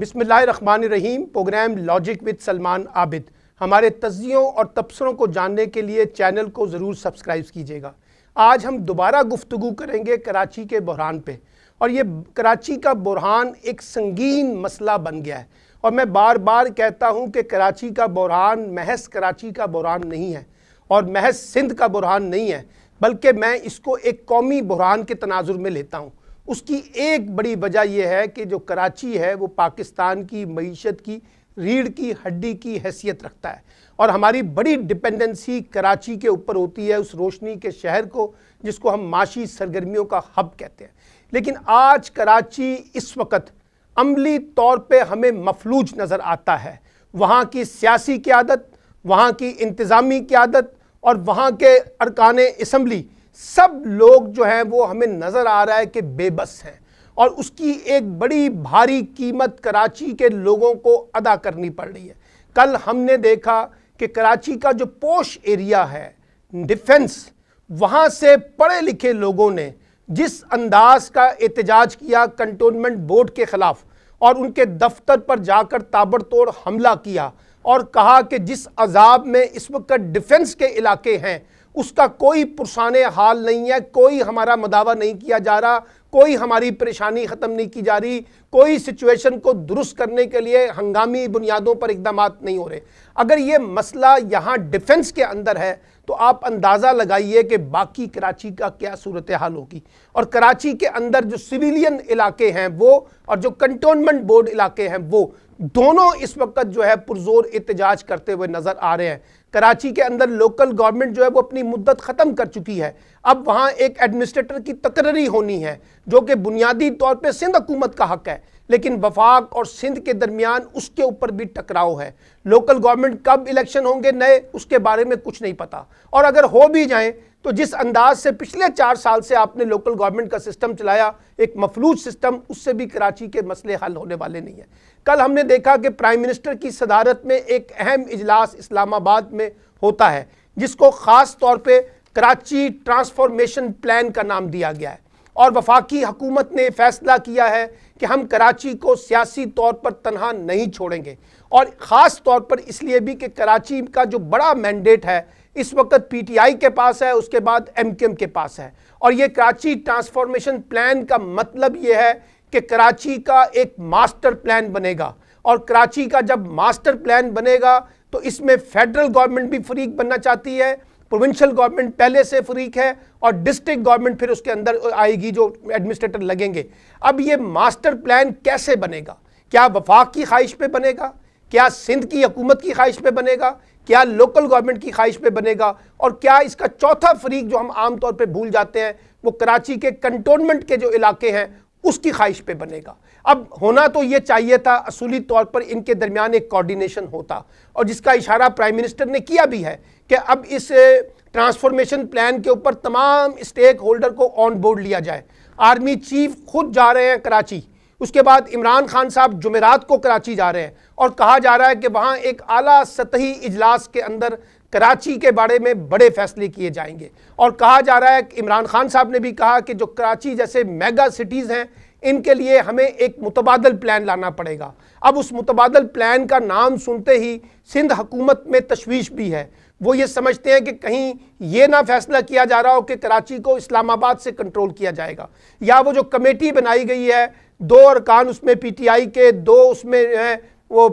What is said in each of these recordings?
बिस्मिल्लाहिर्रहमानिर्रहीम। Program logic with Salman Abid. हमारे तज्जियों और तबसरों को जानने के लिए चैनल को ज़रूर सब्सक्राइब कीजिएगा। आज हम दोबारा गुफ्तगू करेंगे कराची के बहरान पे, और ये कराची का बहरान एक संगीन मसला बन गया है। और मैं बार बार कहता हूँ कि कराची का बहरान महज कराची का बहरान नहीं है और महज सिंध का बहरान नहीं है, बल्कि मैं इसको एक कौमी बहरान के तनाजुर में लेता हूँ। उसकी एक बड़ी वजह यह है कि जो कराची है वो पाकिस्तान की मईशत की रीढ़ की हड्डी की हैसियत रखता है, और हमारी बड़ी डिपेंडेंसी कराची के ऊपर होती है, उस रोशनी के शहर को जिसको हम माशी सरगर्मियों का हब कहते हैं। लेकिन आज कराची इस वक्त अमली तौर पे हमें मफलूज नज़र आता है। वहाँ की सियासी क़यादत, वहाँ की इंतज़ामी क़यादत और वहाँ के अरकाने असम्बली, सब लोग जो हैं वो हमें नज़र आ रहा है कि बेबस हैं, और उसकी एक बड़ी भारी कीमत कराची के लोगों को अदा करनी पड़ रही है। कल हमने देखा कि कराची का जो पोश एरिया है, डिफेंस, वहाँ से पढ़े लिखे लोगों ने जिस अंदाज का एहतजाज किया कंटोनमेंट बोर्ड के ख़िलाफ़, और उनके दफ्तर पर जाकर ताबड़तोड़ हमला किया और कहा कि जिस अजाब में इस वक्त डिफेंस के इलाके हैं उसका कोई पुरसाने हाल नहीं है, कोई हमारा मदावा नहीं किया जा रहा, कोई हमारी परेशानी ख़त्म नहीं की जा रही, कोई सिचुएशन को दुरुस्त करने के लिए हंगामी बुनियादों पर इक़दाम नहीं हो रहे। अगर ये मसला यहाँ डिफेंस के अंदर है तो आप अंदाज़ा लगाइए कि बाकी कराची का क्या सूरत हाल होगी। और कराची के अंदर जो सिविलियन इलाके हैं वो और जो कंटोनमेंट बोर्ड इलाके हैं वो दोनों इस वक्त जो है पुरजोर एहतजाज करते हुए नज़र आ रहे हैं। कराची के अंदर लोकल गवर्नमेंट जो है वो अपनी मुद्दत ख़त्म कर चुकी है। अब वहाँ एक एडमिनिस्ट्रेटर की तकर्री होनी है जो कि बुनियादी तौर पे सिंध हुकूमत का हक़ है, लेकिन वफाक और सिंध के दरमियान उसके ऊपर भी टकराव है। लोकल गवर्नमेंट कब इलेक्शन होंगे नए, उसके बारे में कुछ नहीं पता, और अगर हो भी जाएं तो जिस अंदाज से पिछले 4 साल से आपने लोकल गवर्नमेंट का सिस्टम चलाया, एक मफलूज सिस्टम, उससे भी कराची के मसले हल होने वाले नहीं हैं। कल हमने देखा कि प्राइम मिनिस्टर की सदारत में एक अहम इजलास इस्लामाबाद में होता है जिसको ख़ास तौर पे कराची ट्रांसफॉर्मेशन प्लान का नाम दिया गया है, और वफाकी हुकूमत ने फैसला किया है कि हम कराची को सियासी तौर पर तनहा नहीं छोड़ेंगे, और ख़ास तौर पर इसलिए भी कि कराची का जो बड़ा मैंडेट है इस वक्त पीटीआई के पास है, उसके बाद एमकेएम के पास है। और ये कराची ट्रांसफॉर्मेशन प्लान का मतलब ये है कि कराची का एक मास्टर प्लान बनेगा, और कराची का जब मास्टर प्लान बनेगा तो इसमें फेडरल गवर्नमेंट भी फरीक बनना चाहती है, प्रोविंशियल गवर्नमेंट पहले से फरीक है, और डिस्ट्रिक्ट गवर्नमेंट फिर उसके अंदर आएगी जो एडमिनिस्ट्रेटर लगेंगे। अब ये मास्टर प्लान कैसे बनेगा? क्या वफाक की ख्वाहिश पे बनेगा? क्या सिंध की हुकूमत की ख्वाहिश पे बनेगा? क्या लोकल गवर्नमेंट की ख्वाहिश पे बनेगा? और क्या इसका चौथा फरीक जो हम आम तौर पे भूल जाते हैं वो कराची के कंटोनमेंट के जो इलाके हैं उसकी ख्वाहिश पे बनेगा? अब होना तो ये चाहिए था असूली तौर पर इनके दरमियान एक कोऑर्डिनेशन होता, और जिसका इशारा प्राइम मिनिस्टर ने किया भी है कि अब इस ट्रांसफॉर्मेशन प्लान के ऊपर तमाम स्टेक होल्डर को ऑन बोर्ड लिया जाए। आर्मी चीफ खुद जा रहे हैं कराची, उसके बाद इमरान खान साहब जुमेरात को कराची जा रहे हैं, और कहा जा रहा है कि वहाँ एक आला सतही इजलास के अंदर कराची के बारे में बड़े फैसले किए जाएंगे। और कहा जा रहा है कि इमरान खान साहब ने भी कहा कि जो कराची जैसे मेगा सिटीज़ हैं इनके लिए हमें एक मुतबादल प्लान लाना पड़ेगा। अब उस मुतबादल प्लान का नाम सुनते ही सिंध हुकूमत में तशवीश भी है। वो ये समझते हैं कि कहीं ये ना फैसला किया जा रहा हो कि कराची को इस्लामाबाद से कंट्रोल किया जाएगा, या वो जो कमेटी बनाई गई है 2 अरकान उसमें पीटीआई के, 2 उसमें वो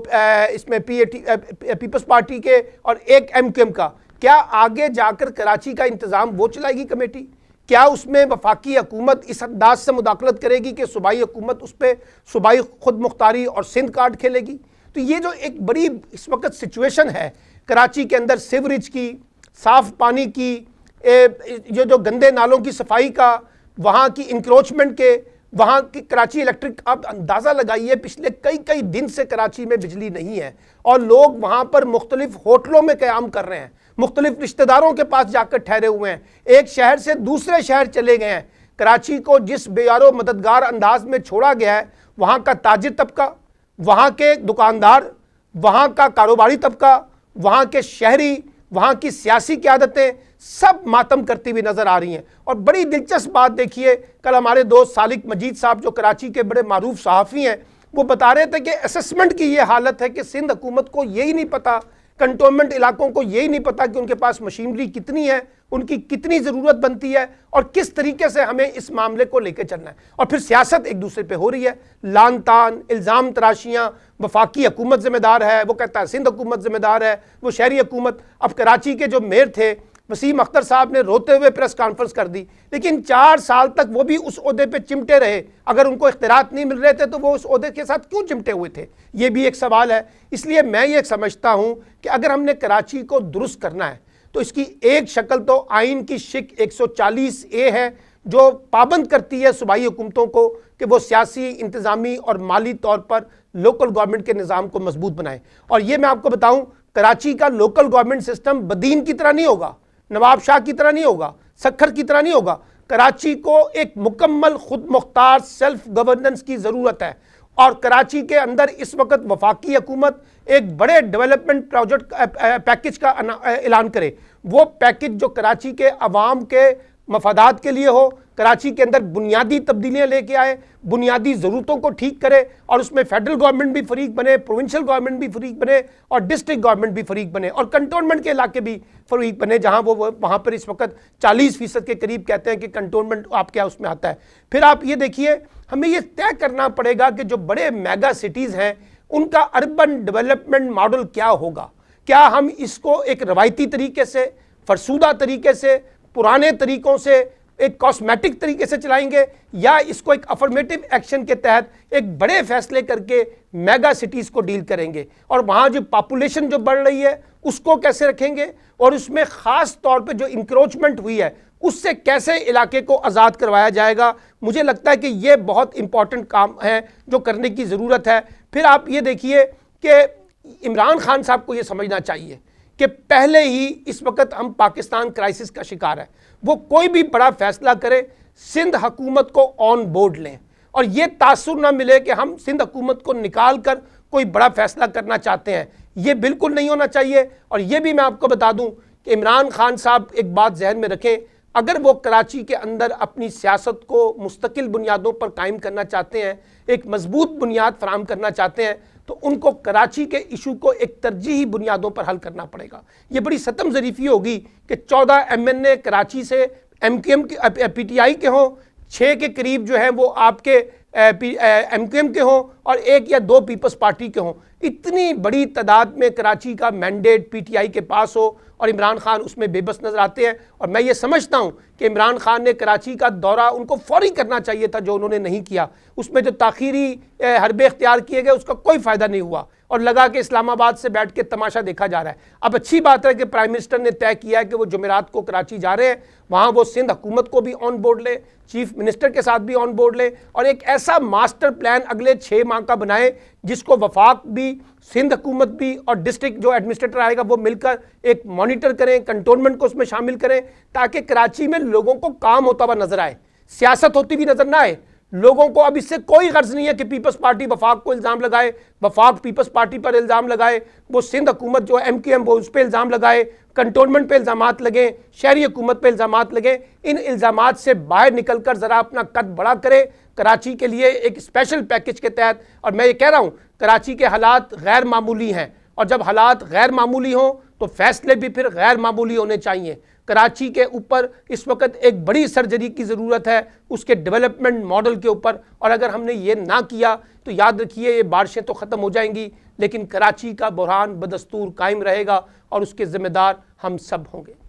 इसमें पीपल्स पार्टी के और एक एमकेएम का, क्या आगे जाकर कराची का इंतज़ाम वो चलाएगी कमेटी? क्या उसमें वफाकी हुकूमत इस अंदाज से मुदाखलत करेगी कि सूबाई हुकूमत उस पर सूबाई खुद मुख्तारी और सिंध कार्ड खेलेगी? तो ये जो एक बड़ी इस वक्त सिचुएशन है कराची के अंदर, सीवरेज की, साफ़ पानी की, ये जो गंदे नालों की सफाई का, वहाँ की इंक्रोचमेंट के, वहाँ की कराची इलेक्ट्रिक, आप अंदाज़ा लगाइए पिछले कई दिन से कराची में बिजली नहीं है, और लोग वहाँ पर मुख्तलिफ होटलों में क़याम कर रहे हैं, मुख्तलिफ रिश्तेदारों के पास जाकर ठहरे हुए हैं, एक शहर से दूसरे शहर चले गए हैं। कराची को जिस बेयारो मददगार अंदाज में छोड़ा गया है, वहाँ का ताजिर तबका, वहाँ के दुकानदार, वहाँ का कारोबारी तबका, वहाँ के शहरी, वहाँ की सियासी क़यादतें सब मातम करती हुई नज़र आ रही हैं। और बड़ी दिलचस्प बात देखिए, कल हमारे दोस्त सालिक मजीद साहब जो कराची के बड़े मारूफ सहाफ़ी हैं, वो बता रहे थे कि असेसमेंट की ये हालत है कि सिंध हुकूमत को यही नहीं पता, कंटोनमेंट इलाकों को यही नहीं पता कि उनके पास मशीनरी कितनी है, उनकी कितनी ज़रूरत बनती है और किस तरीके से हमें इस मामले को लेकर चलना है। और फिर सियासत एक दूसरे पे हो रही है, लान तान, इल्ज़ाम तराशियाँ, वफाकी हुकूमत ज़िम्मेदार है, वो कहता है सिंध हुकूमत ज़िम्मेदार है, वो शहरी हुकूमत। अब कराची के जो मेयर थे वसीम अख्तर साहब ने रोते हुए प्रेस कॉन्फ्रेंस कर दी, लेकिन 4 साल तक वो भी उस ओहदे पे चिमटे रहे। अगर उनको इख्तियारात नहीं मिल रहे थे तो वो उस ओहदे के साथ क्यों चिमटे हुए थे, ये भी एक सवाल है। इसलिए मैं ये समझता हूँ कि अगर हमने कराची को दुरुस्त करना है तो इसकी एक शक्ल तो आइन की शिक 140A है, जो पाबंद करती है सूबाई हुकूमतों को कि वो सियासी, इंतज़ामी और माली तौर पर लोकल गवर्नमेंट के निज़ाम को मजबूत बनाएं। और ये मैं आपको बताऊं, कराची का लोकल गवर्नमेंट सिस्टम बदीन की तरह नहीं होगा, नवाब शाह की तरह नहीं होगा, सखर की तरह नहीं होगा। कराची को एक मुकम्मल खुद मुख्तार सेल्फ गवर्नेंस की ज़रूरत है। और कराची के अंदर इस वक्त वफाकी हुकूमत एक बड़े डेवलपमेंट प्रोजेक्ट पैकेज का ऐलान करे। वो पैकेज जो कराची के अवाम के मफादात के लिए हो, कराची के अंदर बुनियादी तब्दीलियाँ लेके आए, बुनियादी ज़रूरतों को ठीक करे और उसमें फेडरल गवर्नमेंट भी फरीक बने, प्रोविंशियल गवर्नमेंट भी फरीक बने और डिस्ट्रिक्ट गवर्नमेंट भी फरीक बने और कंटोनमेंट के इलाके भी फरीक बने, जहाँ वो वहाँ पर इस वक्त 40% के करीब कहते हैं कि कंटोनमेंट आपके यहाँ उसमें आता है। फिर आप ये देखिए, हमें ये तय करना पड़ेगा कि जो बड़े मेगा सिटीज़ हैं उनका अर्बन डेवलपमेंट मॉडल क्या होगा। क्या हम इसको एक रवायती तरीके से, फरसूदा तरीके से, पुराने तरीकों से, एक कॉस्मेटिक तरीके से चलाएंगे, या इसको एक अफर्मेटिव एक्शन के तहत एक बड़े फैसले करके मेगा सिटीज़ को डील करेंगे। और वहाँ जो पॉपुलेशन जो बढ़ रही है उसको कैसे रखेंगे और उसमें ख़ास तौर पे जो इंक्रोचमेंट हुई है उससे कैसे इलाके को आज़ाद करवाया जाएगा। मुझे लगता है कि ये बहुत इंपॉर्टेंट काम है जो करने की ज़रूरत है। फिर आप ये देखिए कि इमरान खान साहब को ये समझना चाहिए कि पहले ही इस वक्त हम पाकिस्तान क्राइसिस का शिकार है। वो कोई भी बड़ा फैसला करे, सिंध हुकूमत को ऑन बोर्ड लें और ये तासुर ना मिले कि हम सिंध हुकूमत को निकाल कर कोई बड़ा फैसला करना चाहते हैं। ये बिल्कुल नहीं होना चाहिए। और ये भी मैं आपको बता दूं कि इमरान खान साहब एक बात जहन में रखें, अगर वो कराची के अंदर अपनी सियासत को मुस्तकिल बुनियादों पर कायम करना चाहते हैं, एक मजबूत बुनियाद फराहम करना चाहते हैं, तो उनको कराची के इशू को एक तरजीही बुनियादों पर हल करना पड़ेगा। ये बड़ी सतम ज़रीफ़ी होगी कि 14 MNA कराची से MQM के PTI के हों, 6 के करीब जो हैं वो आपके MQM के हों और 1 या 2 पीपल्स पार्टी के हों। इतनी बड़ी तादाद में कराची का मैंडेट PTI के पास हो और इमरान खान उसमें बेबस नज़र आते हैं। और मैं ये समझता हूँ कि इमरान खान ने कराची का दौरा उनको फौरी करना चाहिए था, जो उन्होंने नहीं किया। उसमें जो ताख़ीरी हरबे इख्तियार किए गए उसका कोई फ़ायदा नहीं हुआ और लगा कि इस्लामाबाद से बैठ के तमाशा देखा जा रहा है। अब अच्छी बात है कि प्राइम मिनिस्टर ने तय किया है कि वो जुमेरात को कराची जा रहे हैं, वहाँ वो सिंध हुकूमत को भी ऑन बोर्ड ले, चीफ मिनिस्टर के साथ भी ऑन बोर्ड ले और एक ऐसा मास्टर प्लान अगले 6 माह का बनाए जिसको वफाक भी, सिंध हुकूमत भी और डिस्ट्रिक्ट जो एडमिनिस्ट्रेटर आएगा वो मिलकर एक मॉनिटर करें, कंटोनमेंट को उसमें शामिल करें, ताकि कराची में लोगों को काम होता हुआ नजर आए, सियासत होती भी नजर ना आए। लोगों को अब इससे कोई गर्ज नहीं है कि पीपल्स पार्टी वफाक को इल्ज़ाम लगाए, वफाक पीपल्स पार्टी पर इल्ज़ाम लगाए, वो सिंध हुकूमत जो MQM वो उस पर इल्ज़ाम लगाए, कंटोनमेंट पे इल्ज़ामात लगें, शहरी हुकूमत पे इल्ज़ामात लगें। इन इल्ज़ामात से बाहर निकल कर ज़रा अपना कद बड़ा करे कराची के लिए एक स्पेशल पैकेज के तहत। और मैं ये कह रहा हूँ, कराची के हालात गैर मामूली हैं और जब हालात गैर मामूली हों तो फैसले भी फिर गैर मामूली होने चाहिए। कराची के ऊपर इस वक्त एक बड़ी सर्जरी की ज़रूरत है, उसके डेवलपमेंट मॉडल के ऊपर। और अगर हमने ये ना किया तो याद रखिए ये बारिशें तो ख़त्म हो जाएंगी, लेकिन कराची का बहरान बदस्तूर कायम रहेगा और उसके ज़िम्मेदार हम सब होंगे।